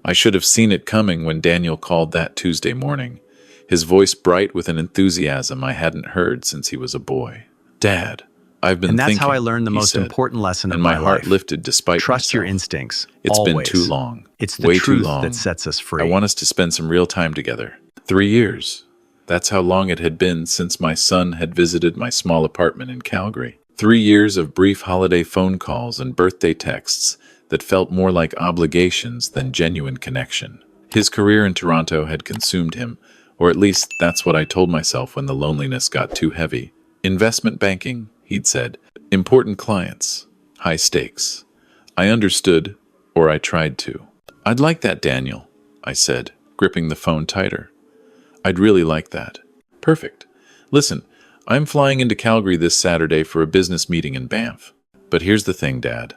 I should have seen it coming when Daniel called that Tuesday morning, his voice bright with an enthusiasm I hadn't heard since he was a boy. "Dad, I've been And that's thinking," how I learned the he most said, important lesson of and my my heart life. lifted despite Trust your myself. instincts. It's been always. too long. It's the Way too truth long. that sets us free. I want us to spend some real time together. 3 years. That's how long it had been since my son had visited my small apartment in Calgary. 3 years of brief holiday phone calls and birthday texts that felt more like obligations than genuine connection. His career in Toronto had consumed him, or at least that's what I told myself when the loneliness got too heavy. Investment banking, he'd said. Important clients. High stakes. I understood, or I tried to. "I'd like that, Daniel," I said, gripping the phone tighter. "I'd really like that." "Perfect. Listen, I'm flying into Calgary this Saturday for a business meeting in Banff. But here's the thing, Dad.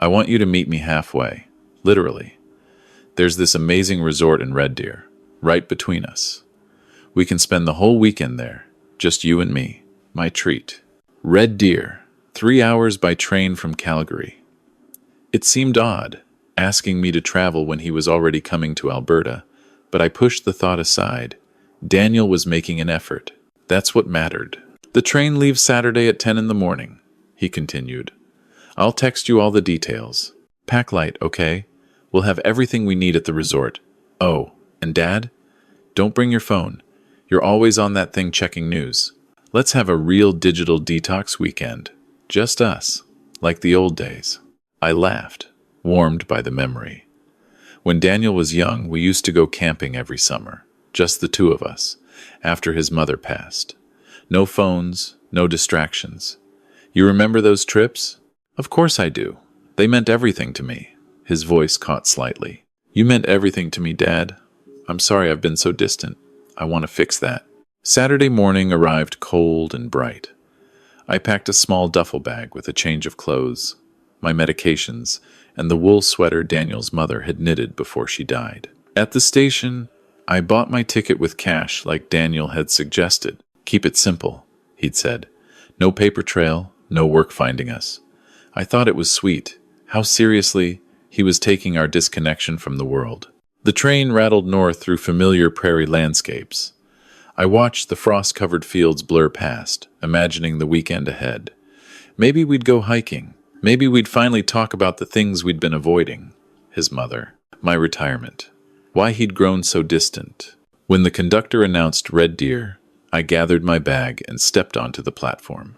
I want you to meet me halfway. Literally. There's this amazing resort in Red Deer, right between us. We can spend the whole weekend there, just you and me. My treat." Red Deer, 3 hours by train from Calgary. It seemed odd, asking me to travel when he was already coming to Alberta, but I pushed the thought aside. Daniel was making an effort. That's what mattered. "The train leaves Saturday at 10 in the morning, he continued. "I'll text you all the details. Pack light, okay? We'll have everything we need at the resort. Oh, and Dad, don't bring your phone. You're always on that thing checking news. Let's have a real digital detox weekend. Just us, like the old days." I laughed, warmed by the memory. When Daniel was young, we used to go camping every summer, just the two of us, after his mother passed. No phones, no distractions. "You remember those trips?" "Of course I do. They meant everything to me." His voice caught slightly. "You meant everything to me, Dad. I'm sorry I've been so distant. I want to fix that." Saturday morning arrived cold and bright. I packed a small duffel bag with a change of clothes, my medications, and the wool sweater Daniel's mother had knitted before she died. At the station, I bought my ticket with cash like Daniel had suggested. "Keep it simple," he'd said. "No paper trail, no work finding us." I thought it was sweet, how seriously he was taking our disconnection from the world. The train rattled north through familiar prairie landscapes. I watched the frost-covered fields blur past, imagining the weekend ahead. Maybe we'd go hiking. Maybe we'd finally talk about the things we'd been avoiding. His mother. My retirement. Why he'd grown so distant. When the conductor announced Red Deer, I gathered my bag and stepped onto the platform.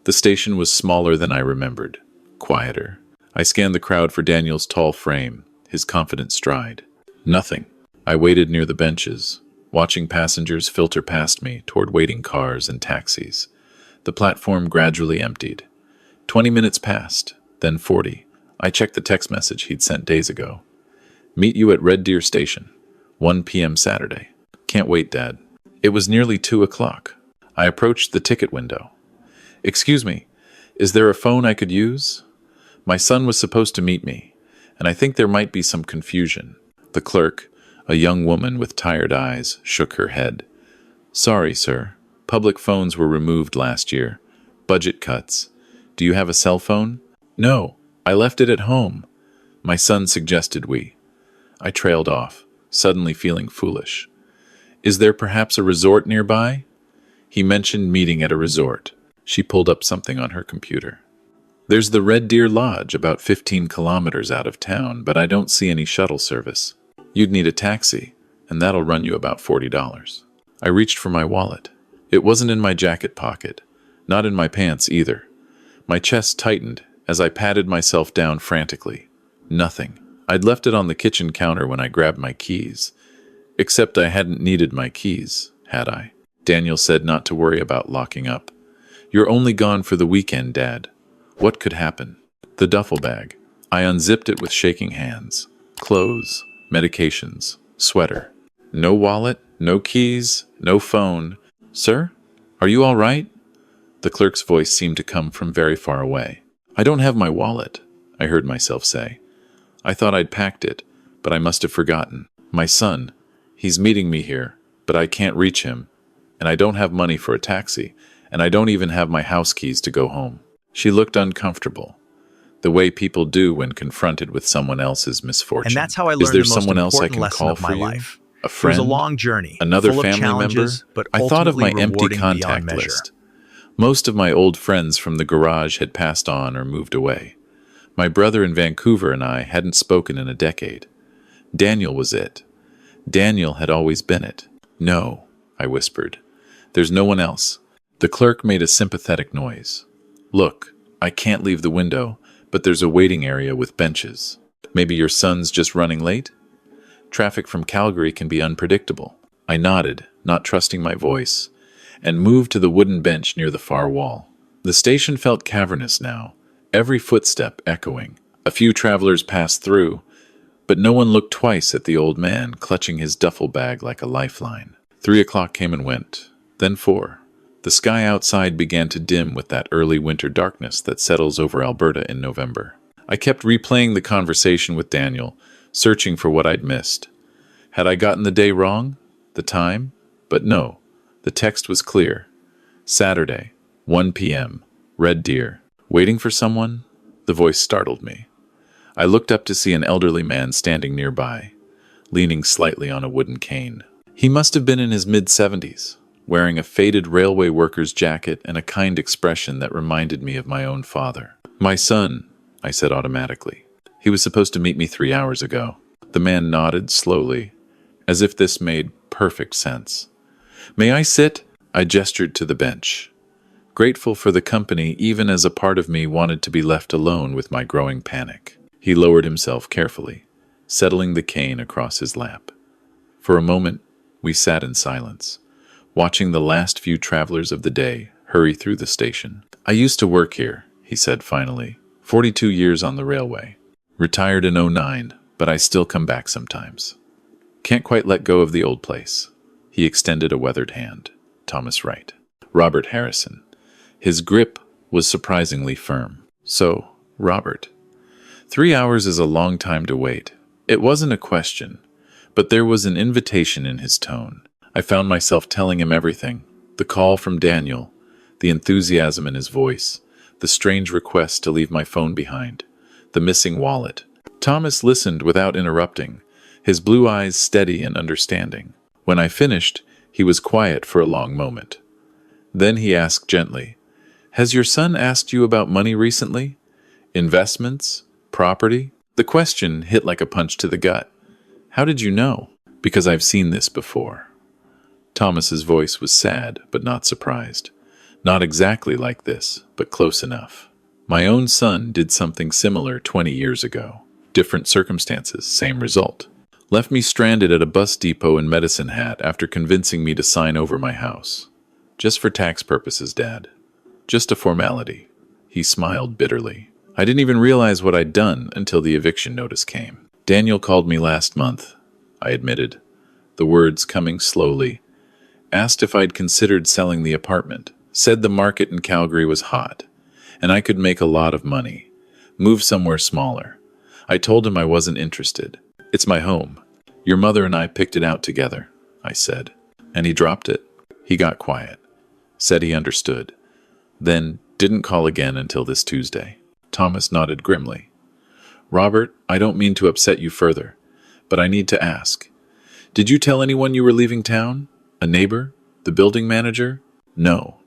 The station was smaller than I remembered. Quieter. I scanned the crowd for Daniel's tall frame, his confident stride. Nothing. I waited near the benches, watching passengers filter past me toward waiting cars and taxis. The platform gradually emptied. 20 minutes passed, then 40. I checked the text message he'd sent days ago. "Meet you at Red Deer Station, 1 p.m. Saturday." "Can't wait, Dad." It was nearly 2 o'clock. I approached the ticket window. "Excuse me, is there a phone I could use?" My son was supposed to meet me, and I think there might be some confusion. The clerk, a young woman with tired eyes, shook her head. "Sorry, sir. Public phones were removed last year. Budget cuts. Do you have a cell phone?" "No, I left it at home." My son suggested we. I trailed off, suddenly feeling foolish. "Is there perhaps a resort nearby?" He mentioned meeting at a resort. She pulled up something on her computer. "There's the Red Deer Lodge about 15 kilometers out of town, but I don't see any shuttle service. You'd need a taxi, and that'll run you about $40. I reached for my wallet. It wasn't in my jacket pocket, not in my pants either. My chest tightened as I patted myself down frantically. Nothing. I'd left it on the kitchen counter when I grabbed my keys. Except I hadn't needed my keys, had I? Daniel said not to worry about locking up. "You're only gone for the weekend, Dad. What could happen?" The duffel bag. I unzipped it with shaking hands. Clothes, medications, sweater. No wallet, no keys, no phone. "Sir, are you all right?" The clerk's voice seemed to come from very far away. "I don't have my wallet," I heard myself say. I thought I'd packed it, but I must have forgotten. "My son, he's meeting me here, but I can't reach him, and I don't have money for a taxi, and I don't even have my house keys to go home." She looked uncomfortable. the way people do when confronted with someone else's misfortune. And that's how I Is learned there the most someone else I important can lesson call of my for you? life. A It was a friend? long journey, Another full of family challenges, member? but I thought of ultimately my empty rewarding beyond contact measure. list. Most of my old friends from the garage had passed on or moved away. My brother in Vancouver and I hadn't spoken in a decade. Daniel was it. Daniel had always been it. No, I whispered. There's no one else. The clerk made a sympathetic noise. Look, I can't leave the window, but there's a waiting area with benches. Maybe your son's just running late? Traffic from Calgary can be unpredictable. I nodded, not trusting my voice, and moved to the wooden bench near the far wall. The station felt cavernous now, every footstep echoing. A few travelers passed through, but no one looked twice at the old man, clutching his duffel bag like a lifeline. 3 o'clock came and went, then 4. The sky outside began to dim with that early winter darkness that settles over Alberta in November. I kept replaying the conversation with Daniel, searching for what I'd missed. Had I gotten the day wrong? The time? But no, the text was clear. Saturday, 1 p.m., Red Deer. Waiting for someone? The voice startled me. I looked up to see an elderly man standing nearby, leaning slightly on a wooden cane. He must have been in his mid-70s, wearing a faded railway worker's jacket and a kind expression that reminded me of my own father. My son, I said automatically. He was supposed to meet me 3 hours ago. The man nodded slowly, as if this made perfect sense. May I sit? I gestured to the bench, grateful for the company even as a part of me wanted to be left alone with my growing panic. He lowered himself carefully, settling the cane across his lap. For a moment, we sat in silence, watching the last few travelers of the day hurry through the station. I used to work here, he said finally. 42 years on the railway. Retired in '09, but I still come back sometimes. Can't quite let go of the old place. He extended a weathered hand. Thomas Wright. Robert Harrison. His grip was surprisingly firm. So, Robert. 3 hours is a long time to wait. It wasn't a question, but there was an invitation in his tone. I found myself telling him everything. The call from Daniel, the enthusiasm in his voice, the strange request to leave my phone behind, the missing wallet. Thomas listened without interrupting, his blue eyes steady and understanding. When I finished, he was quiet for a long moment. Then he asked gently, "Has your son asked you about money recently? Investments? Property?" The question hit like a punch to the gut. How did you know? Because I've seen this before. Thomas's voice was sad, but not surprised. Not exactly like this, but close enough. My own son did something similar 20 years ago. Different circumstances, same result. Left me stranded at a bus depot in Medicine Hat after convincing me to sign over my house. Just for tax purposes, Dad. Just a formality. He smiled bitterly. I didn't even realize what I'd done until the eviction notice came. Daniel called me last month, I admitted, the words coming slowly. Asked if I'd considered selling the apartment. Said the market in Calgary was hot, and I could make a lot of money. Move somewhere smaller. I told him I wasn't interested. It's my home. Your mother and I picked it out together, I said. And he dropped it. He got quiet. Said he understood. Then didn't call again until this Tuesday. Thomas nodded grimly. Robert, I don't mean to upset you further, but I need to ask. Did you tell anyone you were leaving town? A neighbor? The building manager? No.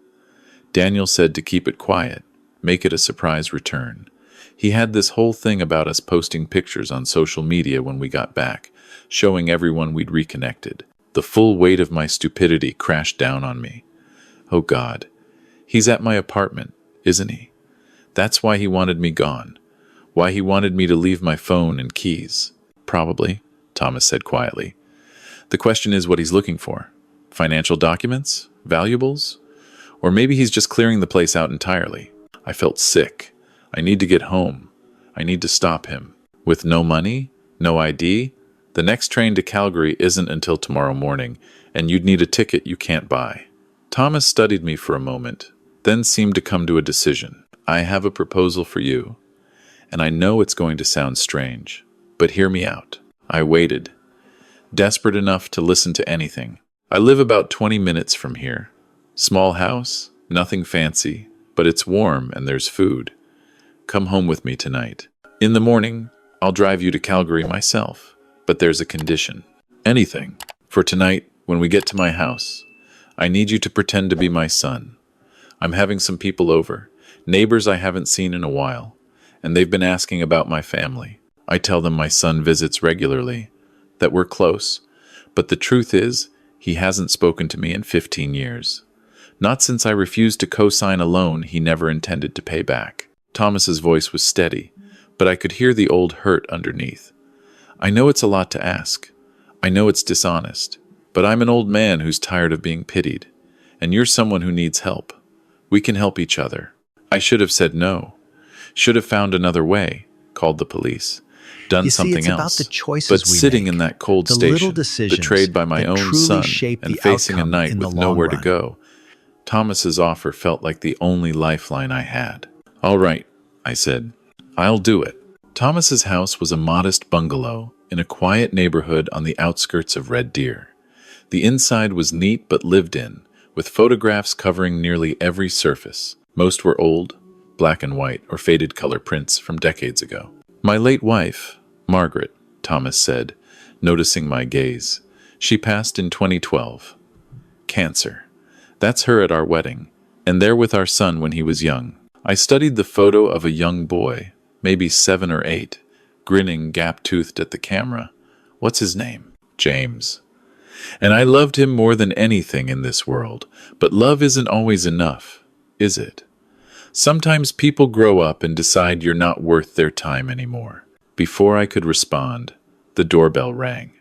Daniel said to keep it quiet, make it a surprise return. He had this whole thing about us posting pictures on social media when we got back, showing everyone we'd reconnected. The full weight of my stupidity crashed down on me. Oh God, he's at my apartment, isn't he? That's why he wanted me gone. Why he wanted me to leave my phone and keys. Probably, Thomas said quietly. The question is what he's looking for. Financial documents? Valuables? Or maybe he's just clearing the place out entirely. I felt sick. I need to get home. I need to stop him. With no money? No ID? The next train to Calgary isn't until tomorrow morning, and you'd need a ticket you can't buy. Thomas studied me for a moment, then seemed to come to a decision. I have a proposal for you, and I know it's going to sound strange, but hear me out. I waited, desperate enough to listen to anything. I live about 20 minutes from here. Small house, nothing fancy, but it's warm and there's food. Come home with me tonight. In the morning, I'll drive you to Calgary myself. But there's a condition. Anything. For tonight, when we get to my house, I need you to pretend to be my son. I'm having some people over, neighbors I haven't seen in a while, and they've been asking about my family. I tell them my son visits regularly, that we're close, but the truth is, he hasn't spoken to me in 15 years. Not since I refused to co-sign a loan he never intended to pay back. Thomas's voice was steady, but I could hear the old hurt underneath. I know it's a lot to ask. I know it's dishonest, but I'm an old man who's tired of being pitied, and you're someone who needs help. We can help each other. I should have said no. Should have found another way, called the police. Done something else. But sitting in that cold station, betrayed by my own son, and facing a night with nowhere to go, Thomas's offer felt like the only lifeline I had. All right, I said. I'll do it. Thomas's house was a modest bungalow in a quiet neighborhood on the outskirts of Red Deer. The inside was neat but lived in, with photographs covering nearly every surface. Most were old, black and white, or faded color prints from decades ago. My late wife, Margaret, Thomas said, noticing my gaze. She passed in 2012. Cancer. That's her at our wedding, and there with our son when he was young. I studied the photo of a young boy, maybe 7 or 8, grinning gap-toothed at the camera. What's his name? James. And I loved him more than anything in this world, but love isn't always enough, is it? Sometimes people grow up and decide you're not worth their time anymore. Before I could respond, the doorbell rang.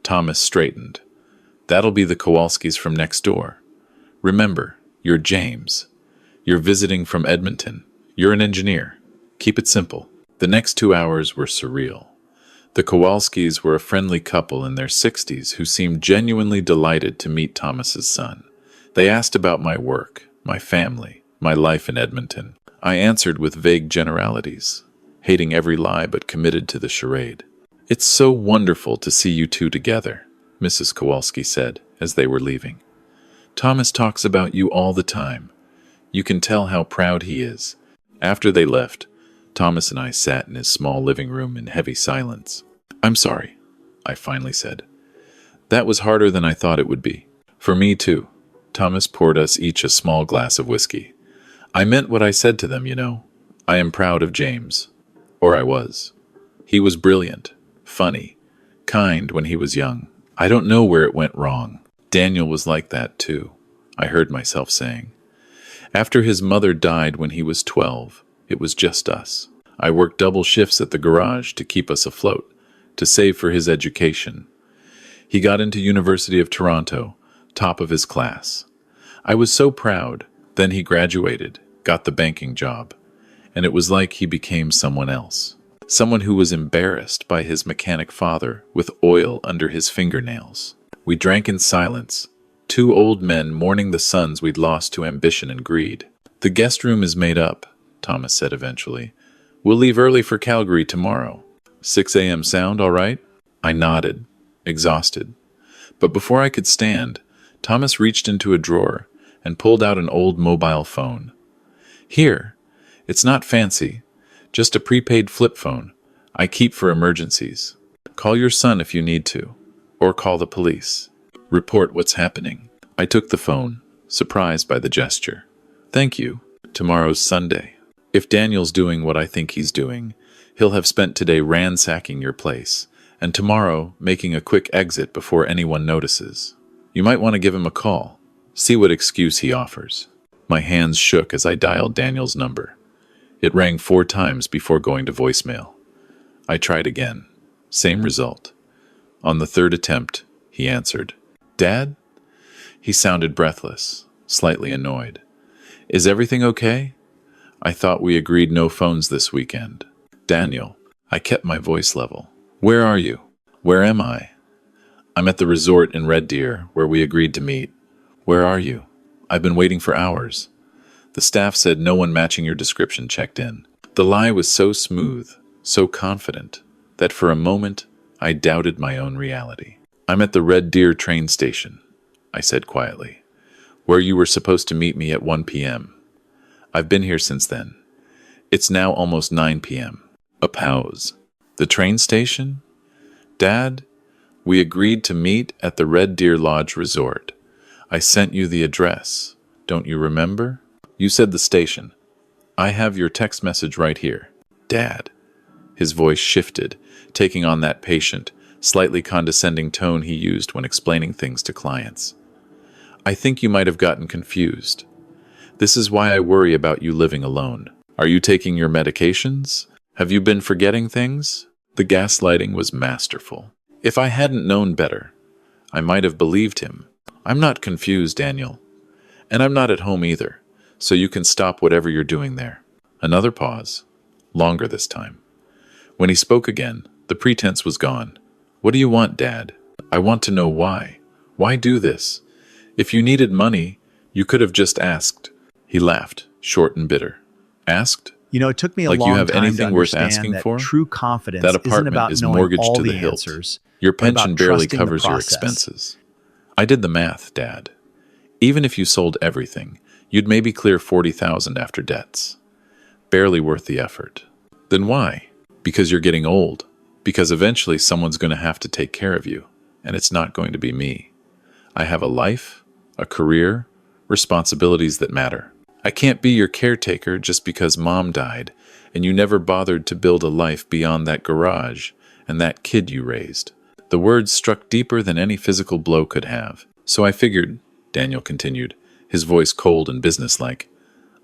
Thomas straightened. That'll be the Kowalskis from next door. Remember, you're James. You're visiting from Edmonton. You're an engineer. Keep it simple. The next 2 hours were surreal. The Kowalskis were a friendly couple in their 60s who seemed genuinely delighted to meet Thomas's son. They asked about my work, my family, my life in Edmonton. I answered with vague generalities, hating every lie but committed to the charade. It's so wonderful to see you two together, Mrs. Kowalski said as they were leaving. Thomas talks about you all the time. You can tell how proud he is. After they left, Thomas and I sat in his small living room in heavy silence. I'm sorry, I finally said. That was harder than I thought it would be. For me too. Thomas poured us each a small glass of whiskey. I meant what I said to them, you know. I am proud of James. Or I was. He was brilliant, funny, kind when he was young. I don't know where it went wrong. Daniel was like that too, I heard myself saying. After his mother died when he was 12, it was just us. I worked double shifts at the garage to keep us afloat, to save for his education. He got into University of Toronto, top of his class. I was so proud. Then he graduated, got the banking job, and it was like he became someone else. Someone who was embarrassed by his mechanic father with oil under his fingernails. We drank in silence, 2 old men mourning the sons we'd lost to ambition and greed. The guest room is made up, Thomas said eventually. We'll leave early for Calgary tomorrow. 6 a.m. sound all right? I nodded, exhausted. But before I could stand, Thomas reached into a drawer and pulled out an old mobile phone. Here, it's not fancy, just a prepaid flip phone I keep for emergencies. Call your son if you need to, or call the police. Report what's happening. I took the phone, surprised by the gesture. Thank you. Tomorrow's Sunday. If Daniel's doing what I think he's doing, he'll have spent today ransacking your place, and tomorrow making a quick exit before anyone notices. You might want to give him a call. See what excuse he offers. My hands shook as I dialed Daniel's number. It rang 4 times before going to voicemail. I tried again. Same result. On the 3rd attempt, he answered. Dad? He sounded breathless, slightly annoyed. Is everything okay? I thought we agreed no phones this weekend. Daniel, I kept my voice level. Where are you? Where am I? I'm at the resort in Red Deer, where we agreed to meet. Where are you? I've been waiting for hours. The staff said no one matching your description checked in. The lie was so smooth, so confident, that for a moment I doubted my own reality. I'm at the Red Deer train station, I said quietly, where you were supposed to meet me at 1 p.m. I've been here since then. It's now almost 9 p.m. A pause. The train station? Dad, we agreed to meet at the Red Deer Lodge Resort. I sent you the address. Don't you remember? You said the station. I have your text message right here. Dad. His voice shifted, taking on that patient, slightly condescending tone he used when explaining things to clients. I think you might have gotten confused. This is why I worry about you living alone. Are you taking your medications? Have you been forgetting things? The gaslighting was masterful. If I hadn't known better, I might have believed him. I'm not confused, Daniel. And I'm not at home either, so you can stop whatever you're doing there. Another pause. Longer this time. When he spoke again, the pretense was gone. What do you want, Dad? I want to know why. Why do this? If you needed money, you could have just asked. He laughed, short and bitter. Asked? It took me a Like long you have time anything to worth understand asking that for? true confidence That isn't apartment about is knowing mortgaged all to the the hilt. answers, Your but about pension barely trusting the covers your process. expenses. I did the math, Dad. Even if you sold everything, you'd maybe clear $40,000 after debts. Barely worth the effort. Then why? Because you're getting old. Because eventually someone's going to have to take care of you, and it's not going to be me. I have a life, a career, responsibilities that matter. I can't be your caretaker just because Mom died, and you never bothered to build a life beyond that garage and that kid you raised. The words struck deeper than any physical blow could have. So I figured, Daniel continued, his voice cold and businesslike,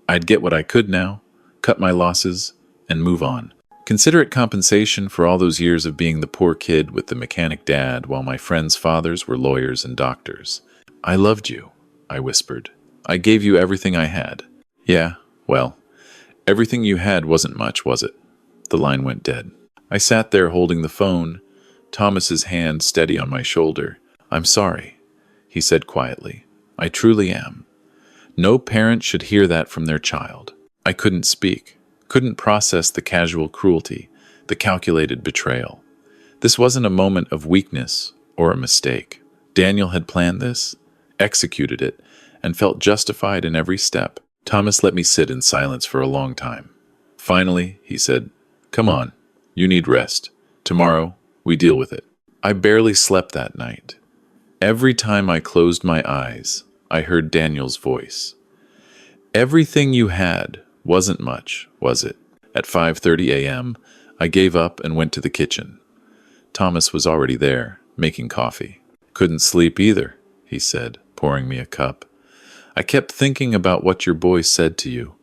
I'd get what I could now, cut my losses, and move on. Consider it compensation for all those years of being the poor kid with the mechanic dad while my friends' fathers were lawyers and doctors. I loved you, I whispered. I gave you everything I had. Yeah, well, everything you had wasn't much, was it? The line went dead. I sat there holding the phone, Thomas's hand steady on my shoulder. I'm sorry, he said quietly. I truly am. No parent should hear that from their child. I couldn't speak, couldn't process the casual cruelty, the calculated betrayal. This wasn't a moment of weakness or a mistake. Daniel had planned this, executed it, and felt justified in every step. Thomas let me sit in silence for a long time. Finally, he said, Come on, you need rest. Tomorrow, we deal with it. I barely slept that night. Every time I closed my eyes, I heard Daniel's voice. Everything you had wasn't much, was it? At 5:30 a.m., I gave up and went to the kitchen. Thomas was already there, making coffee. Couldn't sleep either, he said, pouring me a cup. I kept thinking about what your boy said to you.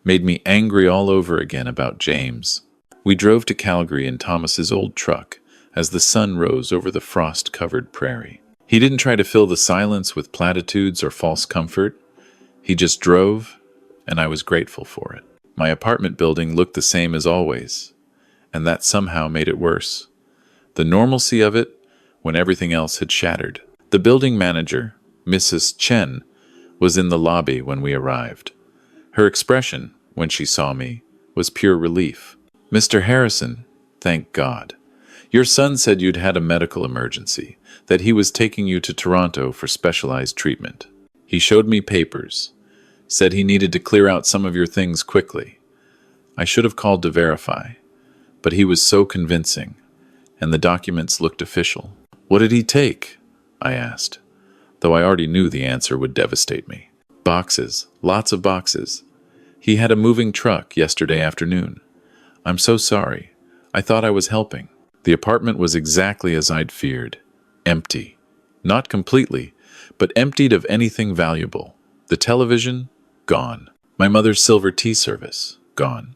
Made me angry all over again about James. We drove to Calgary in Thomas's old truck as the sun rose over the frost-covered prairie. He didn't try to fill the silence with platitudes or false comfort. He just drove, and I was grateful for it. My apartment building looked the same as always, and that somehow made it worse. The normalcy of it when everything else had shattered. The building manager, Mrs. Chen, was in the lobby when we arrived. Her expression, when she saw me, was pure relief. Mr. Harrison, thank God. Your son said you'd had a medical emergency, that he was taking you to Toronto for specialized treatment. He showed me papers, said he needed to clear out some of your things quickly. I should have called to verify, but he was so convincing, and the documents looked official. What did he take? I asked, though I already knew the answer would devastate me. Boxes, lots of boxes. He had a moving truck yesterday afternoon. I'm so sorry. I thought I was helping. The apartment was exactly as I'd feared. Empty. Not completely, but emptied of anything valuable. The television, gone. My mother's silver tea service, gone.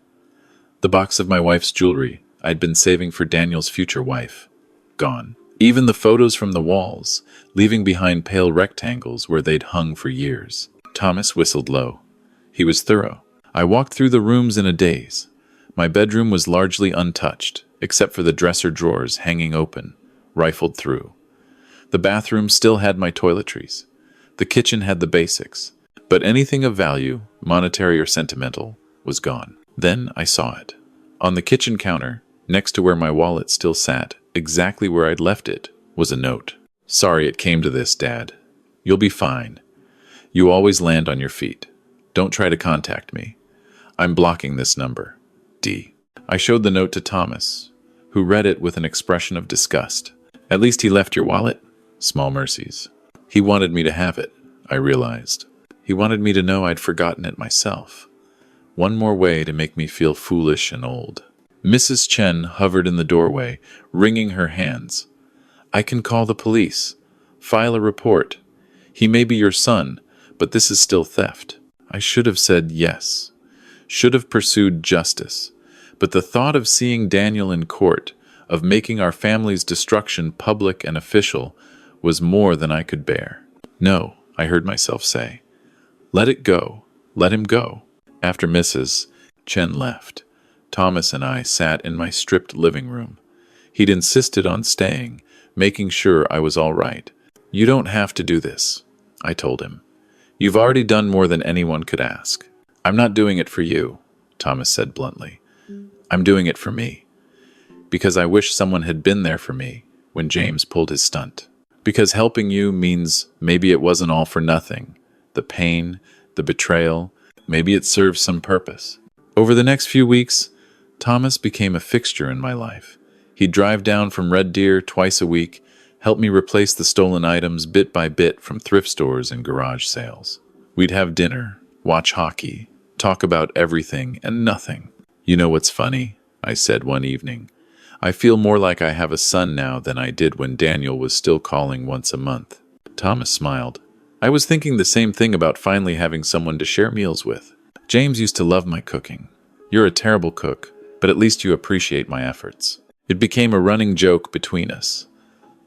The box of my wife's jewelry I'd been saving for Daniel's future wife, gone. Even the photos from the walls, leaving behind pale rectangles where they'd hung for years. Thomas whistled low. He was thorough. I walked through the rooms in a daze. My bedroom was largely untouched, except for the dresser drawers hanging open, rifled through. The bathroom still had my toiletries. The kitchen had the basics. But anything of value, monetary or sentimental, was gone. Then I saw it. On the kitchen counter, next to where my wallet still sat, exactly where I'd left it, was a note. Sorry it came to this, Dad. You'll be fine. You always land on your feet. Don't try to contact me. I'm blocking this number. D. I showed the note to Thomas, who read it with an expression of disgust. At least he left your wallet? Small mercies. He wanted me to have it, I realized. He wanted me to know I'd forgotten it myself. One more way to make me feel foolish and old. Mrs. Chen hovered in the doorway, wringing her hands. I can call the police. File a report. He may be your son, but this is still theft. I should have said yes. Should have pursued justice. But the thought of seeing Daniel in court, of making our family's destruction public and official, was more than I could bear. No, I heard myself say. Let it go. Let him go. After Mrs. Chen left, Thomas and I sat in my stripped living room. He'd insisted on staying, making sure I was all right. You don't have to do this, I told him. You've already done more than anyone could ask. I'm not doing it for you, Thomas said bluntly. I'm doing it for me. Because I wish someone had been there for me when James pulled his stunt. Because helping you means maybe it wasn't all for nothing. The pain, the betrayal, maybe it serves some purpose. Over the next few weeks, Thomas became a fixture in my life. He'd drive down from Red Deer twice a week, help me replace the stolen items bit by bit from thrift stores and garage sales. We'd have dinner, watch hockey, talk about everything and nothing. You know what's funny? I said one evening. I feel more like I have a son now than I did when Daniel was still calling once a month. Thomas smiled. I was thinking the same thing about finally having someone to share meals with. James used to love my cooking. You're a terrible cook, but at least you appreciate my efforts. It became a running joke between us.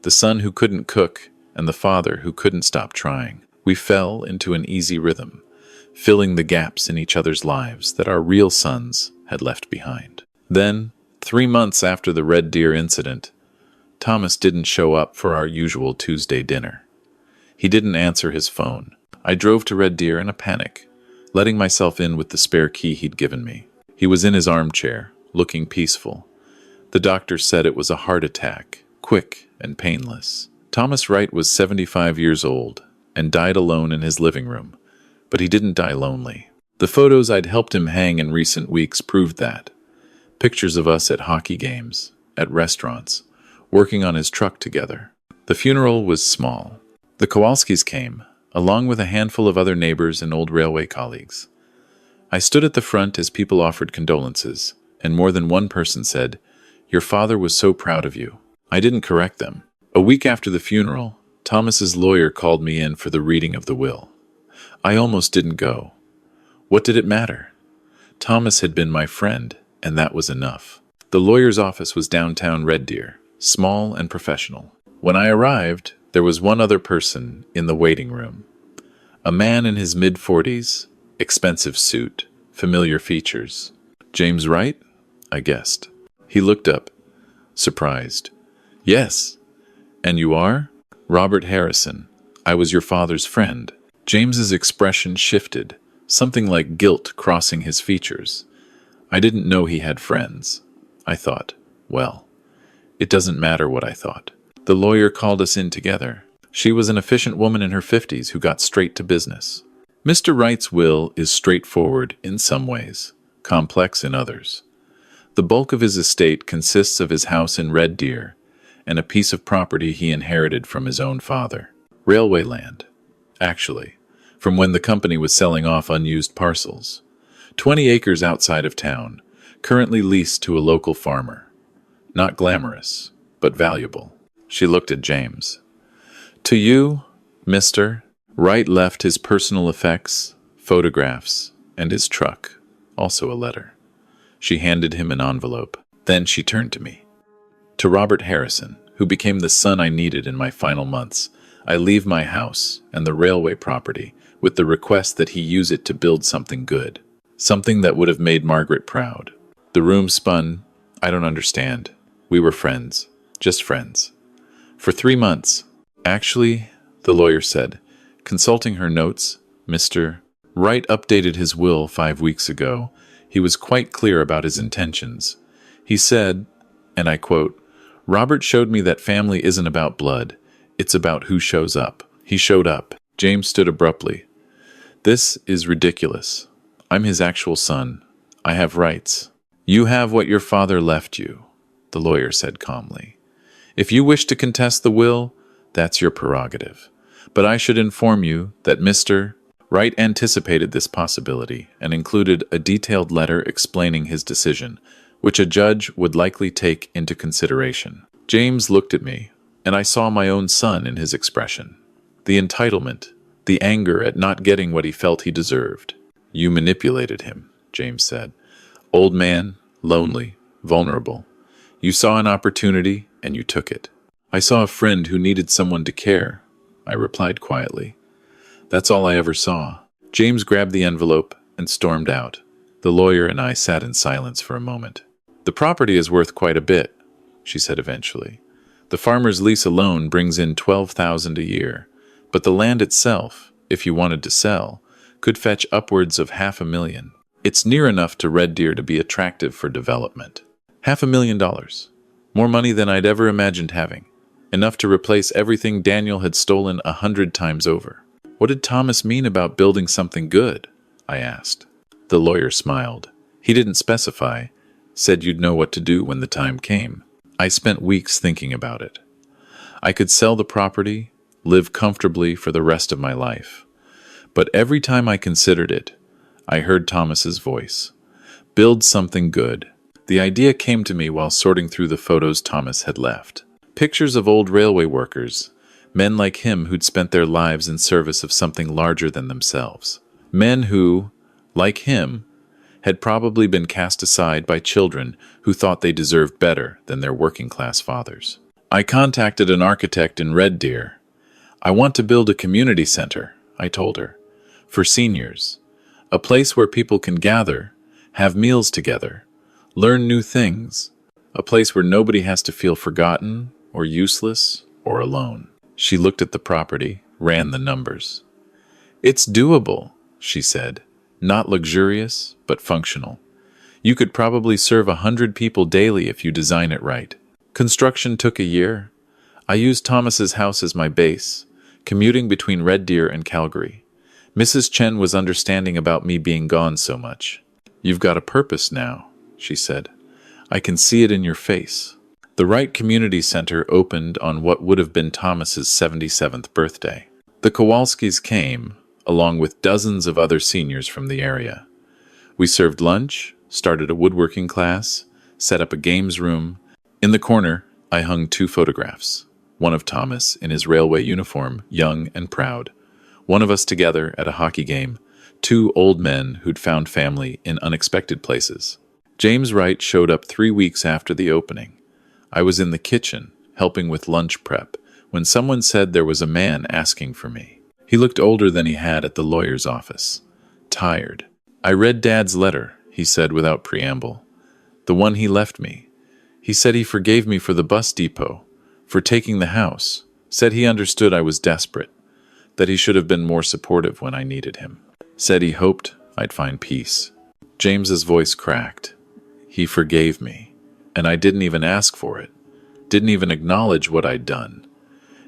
The son who couldn't cook and the father who couldn't stop trying. We fell into an easy rhythm, filling the gaps in each other's lives that our real sons had left behind. Then, 3 months after the Red Deer incident, Thomas didn't show up for our usual Tuesday dinner. He didn't answer his phone. I drove to Red Deer in a panic, letting myself in with the spare key he'd given me. He was in his armchair, looking peaceful. The doctor said it was a heart attack, quick and painless. Thomas Wright was 75 years old and died alone in his living room, but he didn't die lonely. The photos I'd helped him hang in recent weeks proved that. Pictures of us at hockey games, at restaurants, working on his truck together. The funeral was small. The Kowalskis came, along with a handful of other neighbors and old railway colleagues. I stood at the front as people offered condolences, and more than one person said, "Your father was so proud of you." I didn't correct them. A week after the funeral, Thomas's lawyer called me in for the reading of the will. I almost didn't go. What did it matter? Thomas had been my friend, and that was enough. The lawyer's office was downtown Red Deer, small and professional. When I arrived, there was one other person in the waiting room. A man in his mid-40s, expensive suit, familiar features. James Wright? I guessed. He looked up, surprised. Yes. And you are? Robert Harrison. I was your father's friend. James's expression shifted, something like guilt crossing his features. I didn't know he had friends. I thought, well, it doesn't matter what I thought. The lawyer called us in together. She was an efficient woman in her 50s who got straight to business. Mr. Wright's will is straightforward in some ways, complex in others. The bulk of his estate consists of his house in Red Deer and a piece of property he inherited from his own father. Railway land, actually, from when the company was selling off unused parcels. 20 acres outside of town, currently leased to a local farmer. Not glamorous, but valuable. She looked at James. To you, Mr. Wright left his personal effects, photographs, and his truck, also a letter. She handed him an envelope. Then she turned to me. To Robert Harrison, who became the son I needed in my final months, I leave my house and the railway property with the request that he use it to build something good. Something that would have made Margaret proud. The room spun. I don't understand. We were friends. Just friends. For 3 months. Actually, the lawyer said, consulting her notes, Mr. Wright updated his will 5 weeks ago. He was quite clear about his intentions. He said, and I quote, Robert showed me that family isn't about blood. It's about who shows up. He showed up. James stood abruptly. This is ridiculous. I'm his actual son. I have rights. "You have what your father left you," the lawyer said calmly. "If you wish to contest the will, that's your prerogative. But I should inform you that Mr. Wright anticipated this possibility and included a detailed letter explaining his decision, which a judge would likely take into consideration." James looked at me, and I saw my own son in his expression. The entitlement, the anger at not getting what he felt he deserved. "You manipulated him," James said. "Old man, lonely, vulnerable. You saw an opportunity, and you took it." "I saw a friend who needed someone to care," I replied quietly. "That's all I ever saw." James grabbed the envelope and stormed out. The lawyer and I sat in silence for a moment. "The property is worth quite a bit," she said eventually. "The farmer's lease alone brings in $12,000 a year, but the land itself, if you wanted to sell, could fetch upwards of $500,000. It's near enough to Red Deer to be attractive for development." $500,000. More money than I'd ever imagined having. Enough to replace everything Daniel had stolen 100 times over. "What did Thomas mean about building something good?" I asked. The lawyer smiled. "He didn't specify. Said you'd know what to do when the time came." I spent weeks thinking about it. I could sell the property, live comfortably for the rest of my life. But every time I considered it, I heard Thomas's voice. Build something good. The idea came to me while sorting through the photos Thomas had left. Pictures of old railway workers, men like him who'd spent their lives in service of something larger than themselves. Men who, like him, had probably been cast aside by children who thought they deserved better than their working-class fathers. I contacted an architect in Red Deer. "I want to build a community center," I told her, "for seniors. A place where people can gather, have meals together, learn new things. A place where nobody has to feel forgotten or useless or alone." She looked at the property, ran the numbers. "It's doable," she said. "Not luxurious, but functional. You could probably serve 100 people daily if you design it right." Construction took a year. I used Thomas's house as my base, commuting between Red Deer and Calgary. Mrs. Chen was understanding about me being gone so much. "You've got a purpose now," she said. "I can see it in your face." The Wright Community Center opened on what would have been Thomas's 77th birthday. The Kowalskis came, along with dozens of other seniors from the area. We served lunch, started a woodworking class, set up a games room. In the corner, I hung 2 photographs. One of Thomas in his railway uniform, young and proud. One of us together at a hockey game, 2 old men who'd found family in unexpected places. James Wright showed up 3 weeks after the opening. I was in the kitchen, helping with lunch prep, when someone said there was a man asking for me. He looked older than he had at the lawyer's office. Tired. "I read Dad's letter," he said without preamble. "The one he left me. He said he forgave me for the bus depot, for taking the house. Said he understood I was desperate, that he should have been more supportive when I needed him. Said he hoped I'd find peace." James's voice cracked. "He forgave me, and I didn't even ask for it. Didn't even acknowledge what I'd done.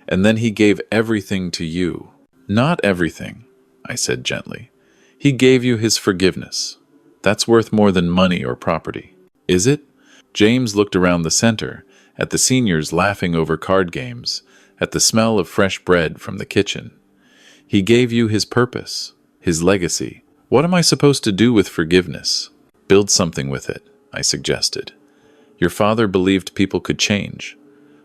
And then he gave everything to you." "Not everything," I said gently. "He gave you his forgiveness. That's worth more than money or property." "Is it?" James looked around the center, at the seniors laughing over card games, at the smell of fresh bread from the kitchen. "He gave you his purpose, his legacy. What am I supposed to do with forgiveness?" "Build something with it," I suggested. "Your father believed people could change.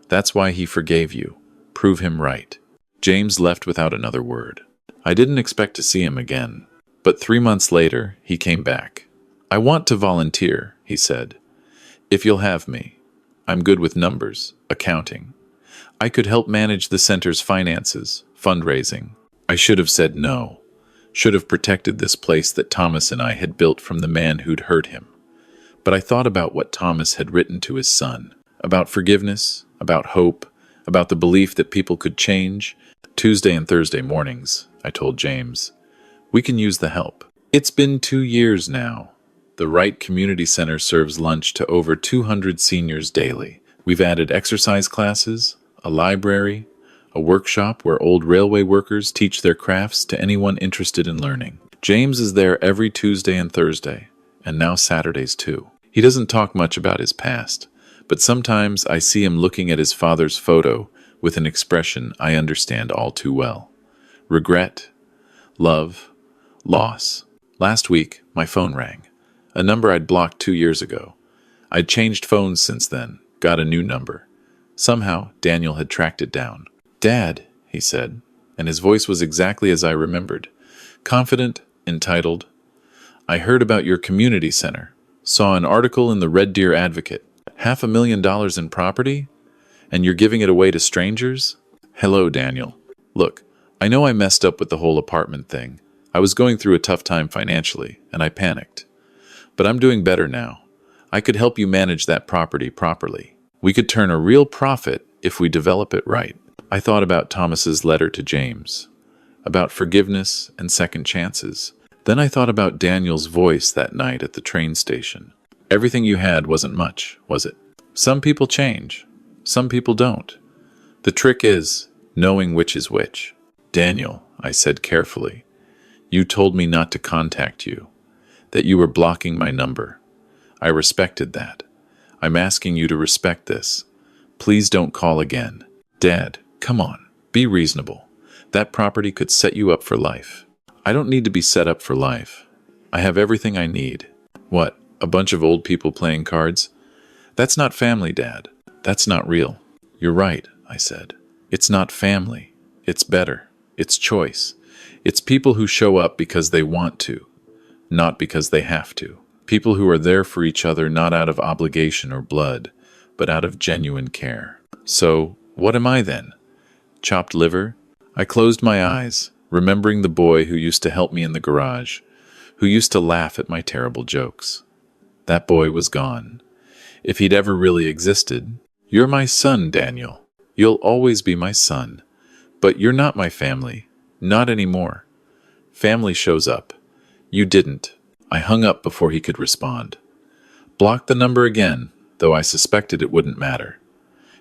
That's why he forgave you. Prove him right." James left without another word. I didn't expect to see him again, but 3 months later, he came back. "I want to volunteer," he said. "If you'll have me. I'm good with numbers, accounting. I could help manage the center's finances, fundraising." I should have said no. Should have protected this place that Thomas and I had built from the man who'd hurt him. But I thought about what Thomas had written to his son, about forgiveness, about hope, about the belief that people could change. "Tuesday and Thursday mornings," I told James. "We can use the help." It's been 2 years now. The Wright Community Center serves lunch to over 200 seniors daily. We've added exercise classes, a library, a workshop where old railway workers teach their crafts to anyone interested in learning. James is there every Tuesday and Thursday, and now Saturdays too. He doesn't talk much about his past, but sometimes I see him looking at his father's photo with an expression I understand all too well. Regret, love, loss. Last week, my phone rang. A number I'd blocked 2 years ago. I'd changed phones since then, got a new number. Somehow, Daniel had tracked it down. "Dad," he said, and his voice was exactly as I remembered. Confident, entitled. "I heard about your community center. Saw an article in the Red Deer Advocate. $500,000 in property? And you're giving it away to strangers?" "Hello, Daniel. Look, I know I messed up with the whole apartment thing. I was going through a tough time financially, and I panicked. But I'm doing better now. I could help you manage that property properly. We could turn a real profit if we develop it right." I thought about Thomas's letter to James, about forgiveness and second chances. Then I thought about Daniel's voice that night at the train station. "Everything you had wasn't much, was it? Some people change. Some people don't. The trick is knowing which is which." "Daniel," I said carefully, "you told me not to contact you, that you were blocking my number. I respected that. I'm asking you to respect this. Please don't call again." "Dad, come on, be reasonable. That property could set you up for life." "I don't need to be set up for life. I have everything I need." "What, a bunch of old people playing cards? That's not family, Dad. That's not real." "You're right," I said. "It's not family. It's better. It's choice. It's people who show up because they want to, not because they have to. People who are there for each other not out of obligation or blood, but out of genuine care." "So, what am I then? Chopped liver?" I closed my eyes, remembering the boy who used to help me in the garage, who used to laugh at my terrible jokes. That boy was gone. If he'd ever really existed. "You're my son, Daniel. You'll always be my son. But you're not my family. Not anymore. Family shows up. You didn't." I hung up before he could respond. Blocked the number again, though I suspected it wouldn't matter.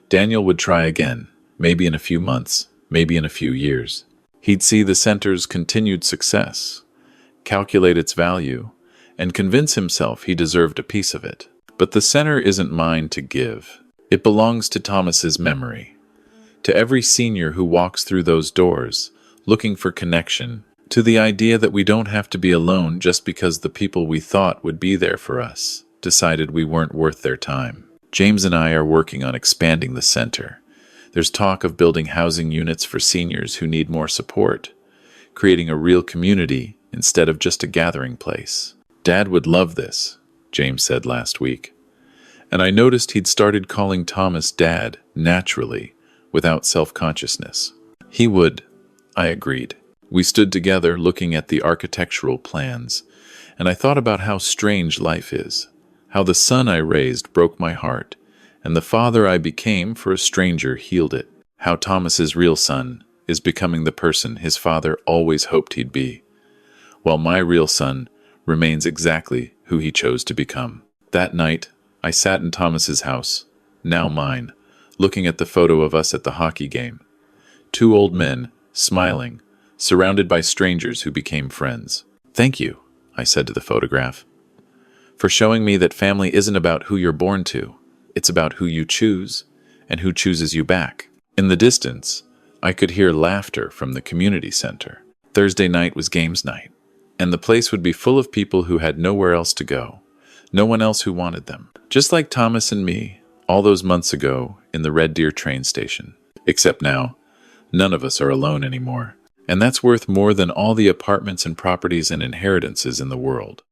Daniel would try again, maybe in a few months, maybe in a few years. He'd see the center's continued success, calculate its value, and convince himself he deserved a piece of it. But the center isn't mine to give. It belongs to Thomas's memory, to every senior who walks through those doors, looking for connection, to the idea that we don't have to be alone just because the people we thought would be there for us decided we weren't worth their time. James and I are working on expanding the center. There's talk of building housing units for seniors who need more support, creating a real community instead of just a gathering place. "Dad would love this," James said last week. And I noticed he'd started calling Thomas Dad naturally, without self-consciousness. "He would," I agreed. We stood together looking at the architectural plans, and I thought about how strange life is, how the son I raised broke my heart, and the father I became for a stranger healed it, how Thomas's real son is becoming the person his father always hoped he'd be, while my real son remains exactly who he chose to become. That night, I sat in Thomas's house, now mine, looking at the photo of us at the hockey game. Two old men, smiling, surrounded by strangers who became friends. "Thank you," I said to the photograph, "for showing me that family isn't about who you're born to. It's about who you choose and who chooses you back." In the distance, I could hear laughter from the community center. Thursday night was games night, and the place would be full of people who had nowhere else to go, no one else who wanted them. Just like Thomas and me, all those months ago in the Red Deer train station. Except now, none of us are alone anymore. And that's worth more than all the apartments and properties and inheritances in the world.